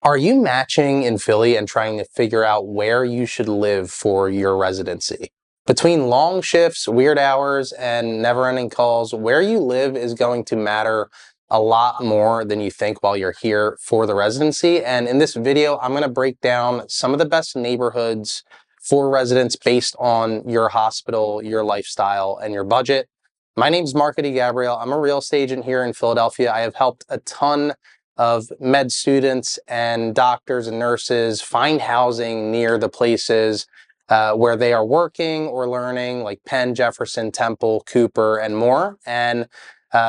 Are you matching in Philly and trying to figure out where you should live for your residency? Between long shifts, weird hours, and never-ending calls, where you live is going to matter a lot more than you think while you're here for the residency. And in this video, I'm going to break down some of the best neighborhoods for residents based on your hospital, your lifestyle, and your budget. My name is Marco Gabriel. I'm a real estate agent here in Philadelphia. I have helped a ton of med students and doctors and nurses find housing near the places where they are working or learning, like Penn, Jefferson, Temple, Cooper, and more. And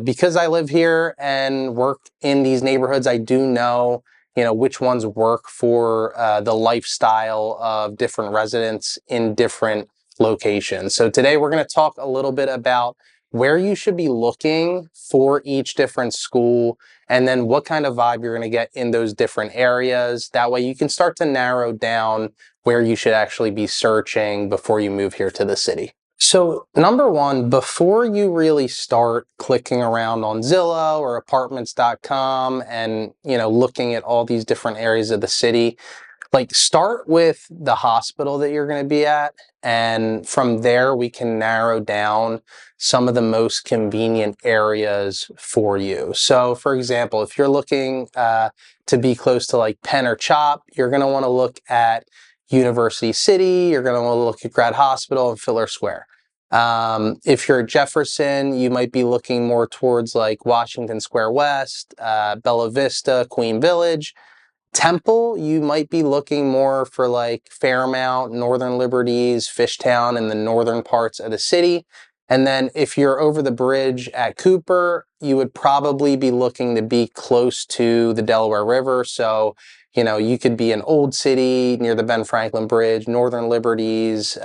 because I live here and work in these neighborhoods, I do know, which ones work for the lifestyle of different residents in different locations. So today we're going to talk a little bit about where you should be looking for each different school, and then what kind of vibe you're going to get in those different areas. That way you can start to narrow down where you should actually be searching before you move here to the city. So number one, before you really start clicking around on Zillow or apartments.com and, looking at all these different areas of the city, start with the hospital that you're going to be at, and from there we can narrow down some of the most convenient areas for you. So for example, if you're looking to be close to like Penn or CHOP, you're going to want to look at University City, you're going to want to look at Grad Hospital and Fitler Square. If you're at Jefferson, you might be looking more towards like Washington Square West, Bella Vista, Queen Village. Temple, you might be looking more for like Fairmount, Northern Liberties, Fishtown, in the northern parts of the city. And then if you're over the bridge at Cooper, you would probably be looking to be close to the Delaware River. So, you could be in Old City near the Ben Franklin Bridge, Northern Liberties.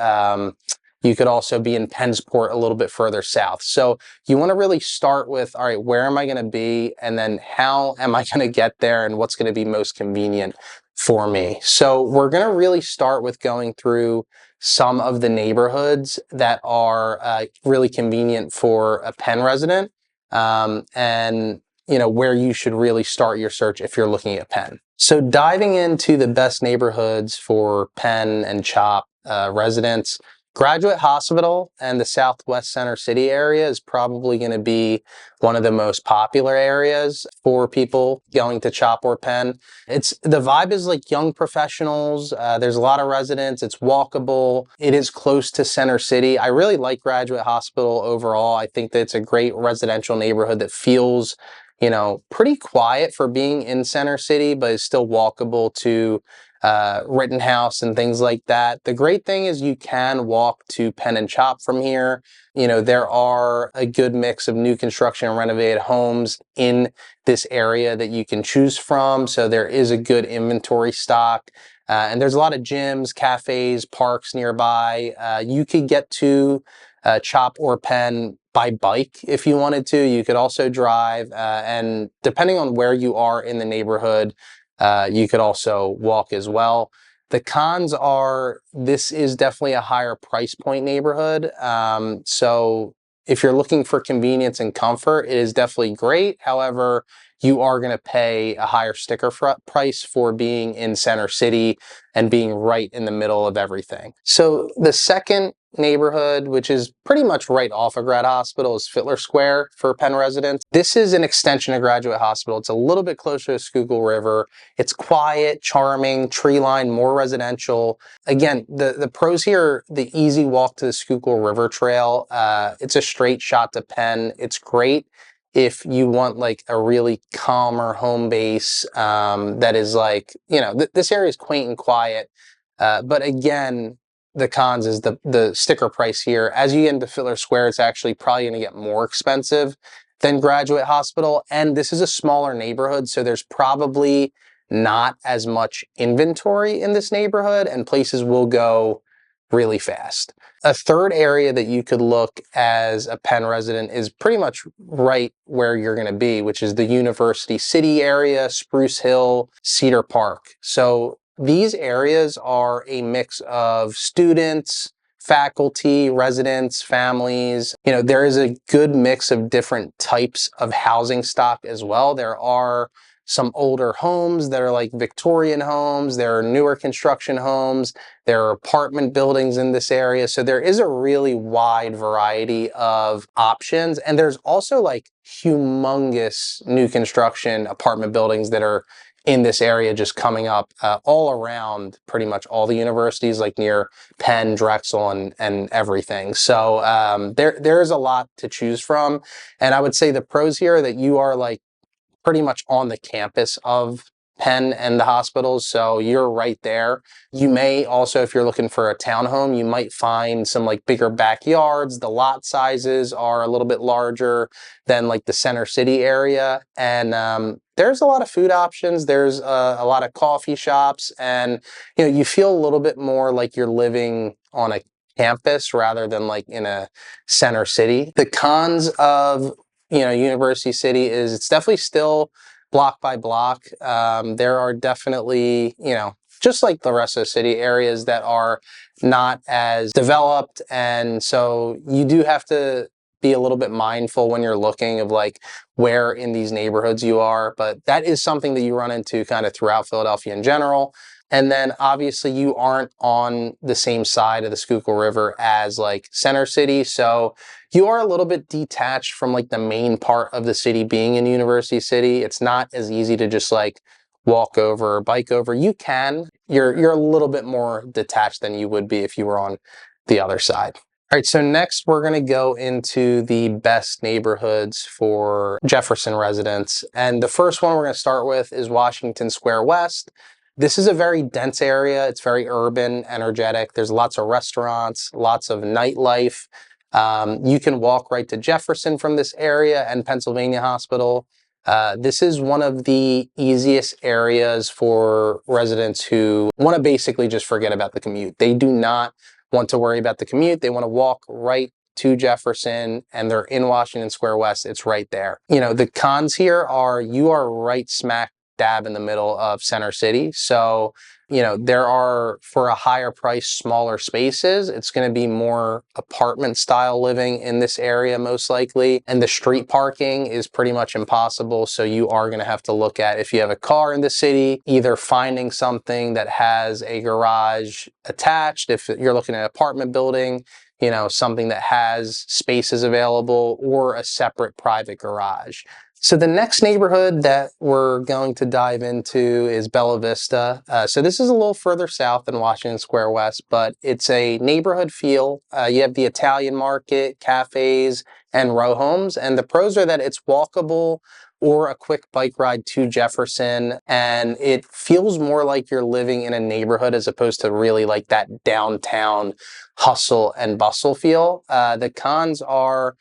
You could also be in Pennsport a little bit further south. So you want to really start with, all right, where am I going to be? And then how am I going to get there? And what's going to be most convenient for me? So we're going to really start with going through some of the neighborhoods that are really convenient for a Penn resident, and where you should really start your search if you're looking at Penn. So diving into the best neighborhoods for Penn and CHOP residents, Graduate Hospital and the Southwest Center City area is probably going to be one of the most popular areas for people going to CHOP or Penn. The vibe is like young professionals. There's a lot of residents. It's walkable. It is close to Center City. I really like Graduate Hospital overall. I think that it's a great residential neighborhood that feels, pretty quiet for being in Center City, but is still walkable to Rittenhouse and things like that. The great thing is you can walk to Penn and CHOP from here. There are a good mix of new construction and renovated homes in this area that you can choose from. So there is a good inventory stock. And there's a lot of gyms, cafes, parks nearby. You could get to CHOP or Penn by bike if you wanted to. You could also drive. And depending on where you are in the neighborhood, you could also walk as well. The cons are, this is definitely a higher price point neighborhood. So if you're looking for convenience and comfort, it is definitely great. However, you are going to pay a higher sticker price for being in Center City and being right in the middle of everything. So the second neighborhood, which is pretty much right off of Grad Hospital, is Fitler Square for Penn residents. This is an extension of Graduate Hospital. It's a little bit closer to Schuylkill River. It's quiet, charming, tree lined, more residential. Again, the pros here, the easy walk to the Schuylkill River Trail. It's a straight shot to Penn. It's great if you want like a really calmer home base that is like, this area is quaint and quiet. But again, the cons is the sticker price here. As you get into Fitler Square, it's actually probably going to get more expensive than Graduate Hospital. And this is a smaller neighborhood, so there's probably not as much inventory in this neighborhood, and places will go really fast. A third area that you could look as a Penn resident is pretty much right where you're going to be, which is the University City area, Spruce Hill, Cedar Park. So these areas are a mix of students, faculty, residents, families. There is a good mix of different types of housing stock as well. There are some older homes that are like Victorian homes. There are newer construction homes. There are apartment buildings in this area. So there is a really wide variety of options. And there's also like humongous new construction apartment buildings that are in this area just coming up all around pretty much all the universities, like near Penn, Drexel, and everything. So there is a lot to choose from. And I would say the pros here are that you are like pretty much on the campus of Penn and the hospitals, so you're right there. You may also, if you're looking for a townhome, you might find some like bigger backyards. The lot sizes are a little bit larger than like the center city area, and there's a lot of food options. There's a lot of coffee shops, and you know, you feel a little bit more like you're living on a campus rather than like in a center city. The cons of, you know, University City is it's definitely still block by block. There are definitely, you know, just like the rest of the city, areas that are not as developed. And so you do have to be a little bit mindful when you're looking of like where in these neighborhoods you are. But that is something that you run into kind of throughout Philadelphia in general. And then obviously you aren't on the same side of the Schuylkill River as like Center City. So you are a little bit detached from like the main part of the city being in University City. It's not as easy to just like walk over or bike over. You can. You're a little bit more detached than you would be if you were on the other side. All right, so next we're going to go into the best neighborhoods for Jefferson residents. And the first one we're going to start with is Washington Square West. This is a very dense area. It's very urban, energetic. There's lots of restaurants, lots of nightlife. You can walk right to Jefferson from this area and Pennsylvania Hospital. This is one of the easiest areas for residents who want to basically just forget about the commute. They do not want to worry about the commute. They want to walk right to Jefferson, and they're in Washington Square West. It's right there. You know, the cons here are you are right smack dab in the middle of Center City. So, you know, there are, for a higher price, smaller spaces. It's going to be more apartment style living in this area, most likely. And the street parking is pretty much impossible. So you are going to have to look at, if you have a car in the city, either finding something that has a garage attached. If you're looking at an apartment building, you know, something that has spaces available, or a separate private garage. So the next neighborhood that we're going to dive into is Bella Vista. So this is a little further south than Washington Square West, but it's a neighborhood feel. You have the Italian market, cafes, and row homes. And the pros are that it's walkable or a quick bike ride to Jefferson. And it feels more like you're living in a neighborhood as opposed to really like that downtown hustle and bustle feel. The cons are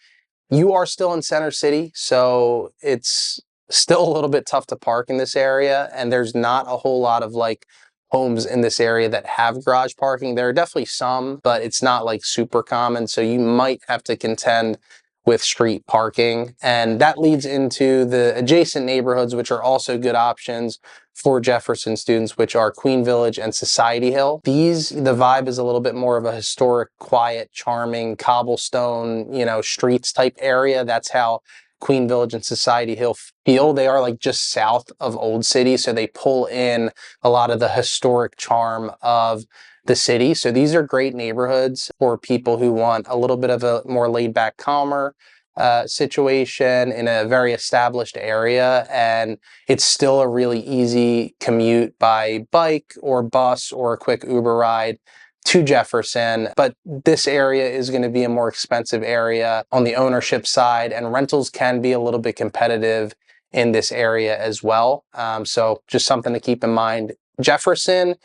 you are still in Center City, so it's still a little bit tough to park in this area, and there's not a whole lot of like homes in this area that have garage parking. There are definitely some, but it's not like super common, so you might have to contend with street parking. And that leads into the adjacent neighborhoods, which are also good options for Jefferson students, which are Queen Village and Society Hill. These, the vibe is a little bit more of a historic, quiet, charming, cobblestone, you know, streets type area. That's how Queen Village and Society Hill feel. They are like just south of Old City, so they pull in a lot of the historic charm of the city. So these are great neighborhoods for people who want a little bit of a more laid back, calmer situation in a very established area. And it's still a really easy commute by bike or bus or a quick Uber ride to Jefferson. But this area is going to be a more expensive area on the ownership side, and rentals can be a little bit competitive in this area as well. So just something to keep in mind. Jefferson,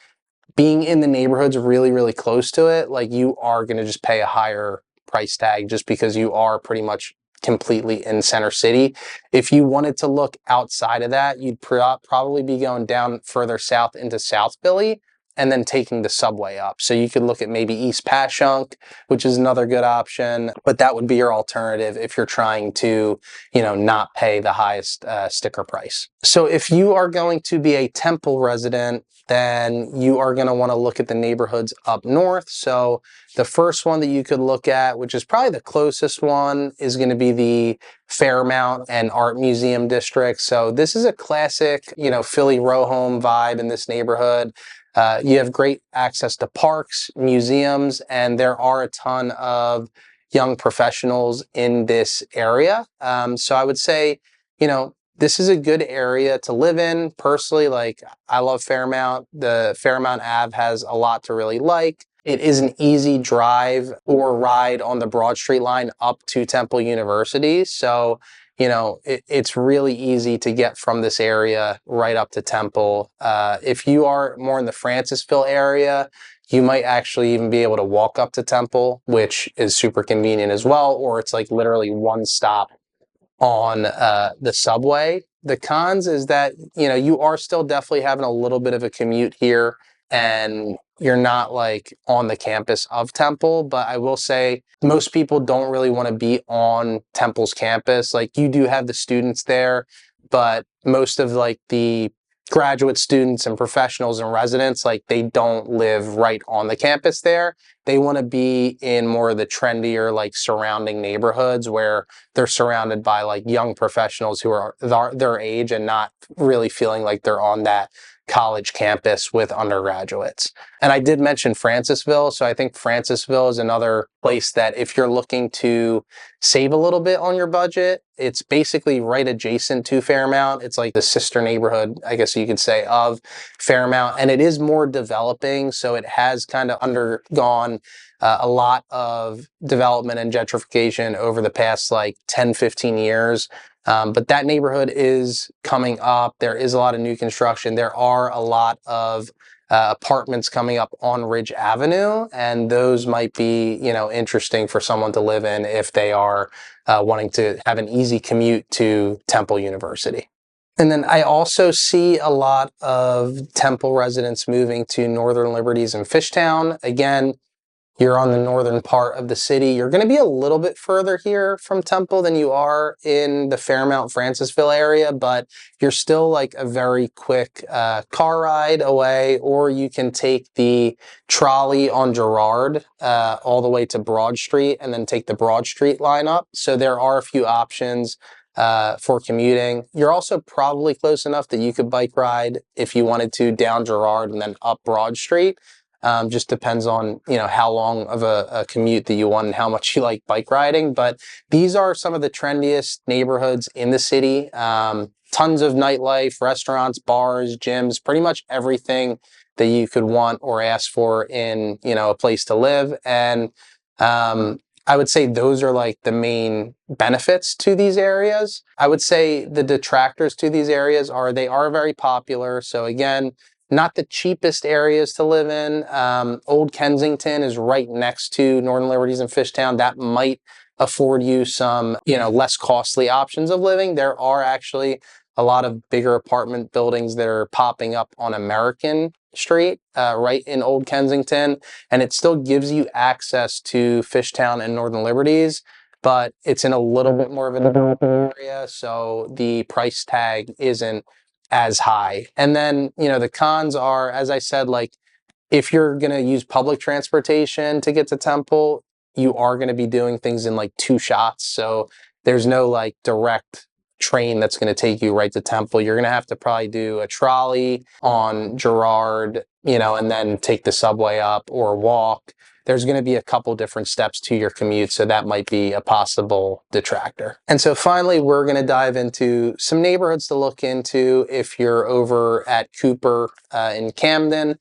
being in the neighborhoods really, really close to it, like you are going to just pay a higher price tag just because you are pretty much completely in Center City. If you wanted to look outside of that, you'd probably be going down further south into South Philly and then taking the subway up. So you could look at maybe East Passyunk, which is another good option, but that would be your alternative if you're trying to, you know, not pay the highest sticker price. So if you are going to be a Temple resident, then you are going to want to look at the neighborhoods up north. So the first one that you could look at, which is probably the closest one, is going to be the Fairmount and Art Museum district. So this is a classic, Philly row home vibe in this neighborhood. You have great access to parks, museums, and there are a ton of young professionals in this area. So I would say, this is a good area to live in. Personally, like, I love Fairmount. The Fairmount Ave has a lot to really like. It is an easy drive or ride on the Broad Street line up to Temple University. So, it's really easy to get from this area right up to Temple. If you are more in the Francisville area, you might actually even be able to walk up to Temple, which is super convenient as well, or it's like literally one stop on the subway. The cons is that, you are still definitely having a little bit of a commute here, and you're not like on the campus of Temple. But I will say most people don't really want to be on Temple's campus. Like, you do have the students there, but most of like the graduate students and professionals and residents, like, they don't live right on the campus there. They want to be in more of the trendier, like, surrounding neighborhoods where they're surrounded by like young professionals who are their age and not really feeling like they're on that college campus with undergraduates. And I did mention Francisville, so I think Francisville is another place that if you're looking to save a little bit on your budget, it's basically right adjacent to Fairmount. It's like the sister neighborhood, I guess you could say, of Fairmount, and it is more developing, so it has kind of undergone a lot of development and gentrification over the past like 10, 15 years. But that neighborhood is coming up. There is a lot of new construction. There are a lot of apartments coming up on Ridge Avenue, and those might be, interesting for someone to live in if they are wanting to have an easy commute to Temple University. And then I also see a lot of Temple residents moving to Northern Liberties and Fishtown. Again, you're on the northern part of the city. You're going to be a little bit further here from Temple than you are in the Fairmount, Francisville area, but you're still like a very quick car ride away, or you can take the trolley on Girard all the way to Broad Street and then take the Broad Street line up. So there are a few options for commuting. You're also probably close enough that you could bike ride if you wanted to down Girard and then up Broad Street. Just depends on, how long of a commute that you want and how much you like bike riding. But these are some of the trendiest neighborhoods in the city. Tons of nightlife, restaurants, bars, gyms, pretty much everything that you could want or ask for in, a place to live. And I would say those are like the main benefits to these areas. I would say the detractors to these areas are they are very popular. So again, not the cheapest areas to live in. Old Kensington is right next to Northern Liberties and Fishtown. That might afford you some, less costly options of living. There are actually a lot of bigger apartment buildings that are popping up on American Street, right in Old Kensington, and it still gives you access to Fishtown and Northern Liberties, but it's in a little bit more of a developed area, so the price tag isn't as high. And then, the cons are, as I said, like, if you're going to use public transportation to get to Temple, you are going to be doing things in like two shots. So there's no like direct train that's going to take you right to Temple. You're going to have to probably do a trolley on Girard, and then take the subway up or walk. There's going to be a couple different steps to your commute, so that might be a possible detractor. And so finally, we're going to dive into some neighborhoods to look into if you're over at Cooper in Camden.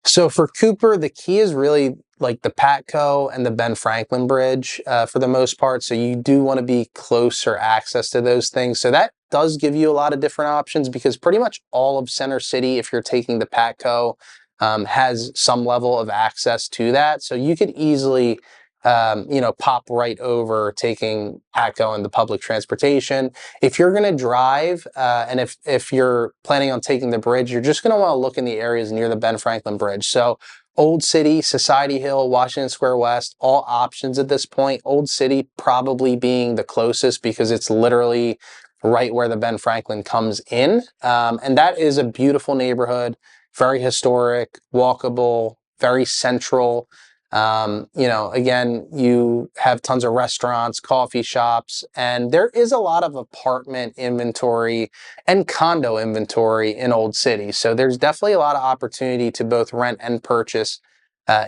So for Cooper, the key is really like the PATCO and the Ben Franklin Bridge for the most part. So you do want to be closer access to those things. So that does give you a lot of different options, because pretty much all of Center City, if you're taking the PATCO, has some level of access to that. So you could easily, pop right over taking PATCO and the public transportation. If you're going to drive, and if you're planning on taking the bridge, you're just going to want to look in the areas near the Ben Franklin Bridge. So Old City, Society Hill, Washington Square West, all options at this point. Old City probably being the closest because it's literally right where the Ben Franklin comes in. And that is a beautiful neighborhood. Very historic, walkable, very central. Again, you have tons of restaurants, coffee shops, and there is a lot of apartment inventory and condo inventory in Old City. So there's definitely a lot of opportunity to both rent and purchase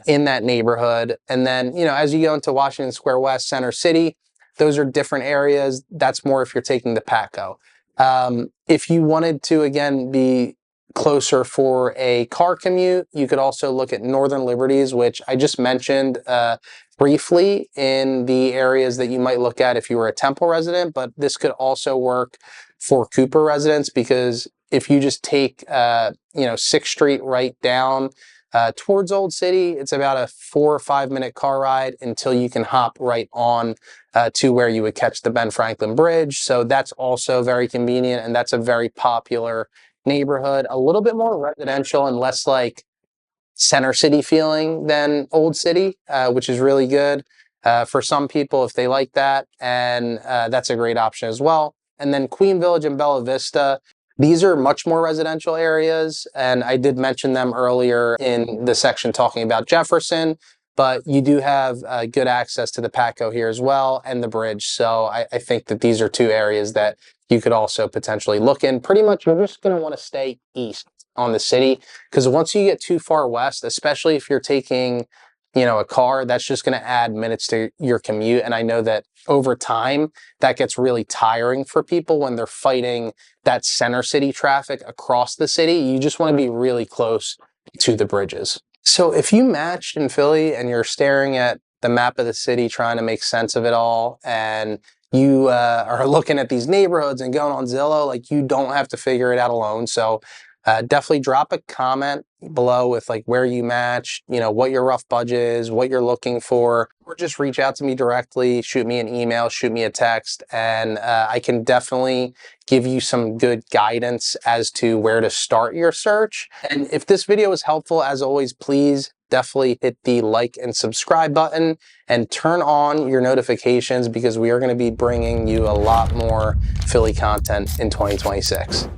in that neighborhood. And then, as you go into Washington Square West, Center City, those are different areas. That's more if you're taking the PATCO. If you wanted to, again, be closer for a car commute, you could also look at Northern Liberties, which I just mentioned briefly in the areas that you might look at if you were a Temple resident, but this could also work for Cooper residents, because if you just take 6th Street right down towards Old City, it's about a 4 or 5 minute car ride until you can hop right on to where you would catch the Ben Franklin Bridge. So that's also very convenient, and that's a very popular neighborhood, a little bit more residential and less like Center City feeling than Old City, which is really good for some people if they like that, and that's a great option as well. And then Queen Village and Bella Vista, these are much more residential areas, and I did mention them earlier in the section talking about Jefferson, but you do have good access to the PATCO here as well, and the bridge. So I think that these are two areas that you could also potentially look in. Pretty much you're just going to want to stay east on the city, because once you get too far west, especially if you're taking a car, that's just going to add minutes to your commute. And I know that over time that gets really tiring for people when they're fighting that Center City traffic across the city. You just want to be really close to the bridges. So if you matched in Philly and you're staring at the map of the city trying to make sense of it all, and you are looking at these neighborhoods and going on Zillow, like, you don't have to figure it out alone. So definitely drop a comment below with like where you matched, what your rough budget is, what you're looking for, or just reach out to me directly, shoot me an email, shoot me a text, and I can definitely give you some good guidance as to where to start your search. And if this video was helpful, as always, please definitely hit the like and subscribe button and turn on your notifications, because we are going to be bringing you a lot more Philly content in 2026.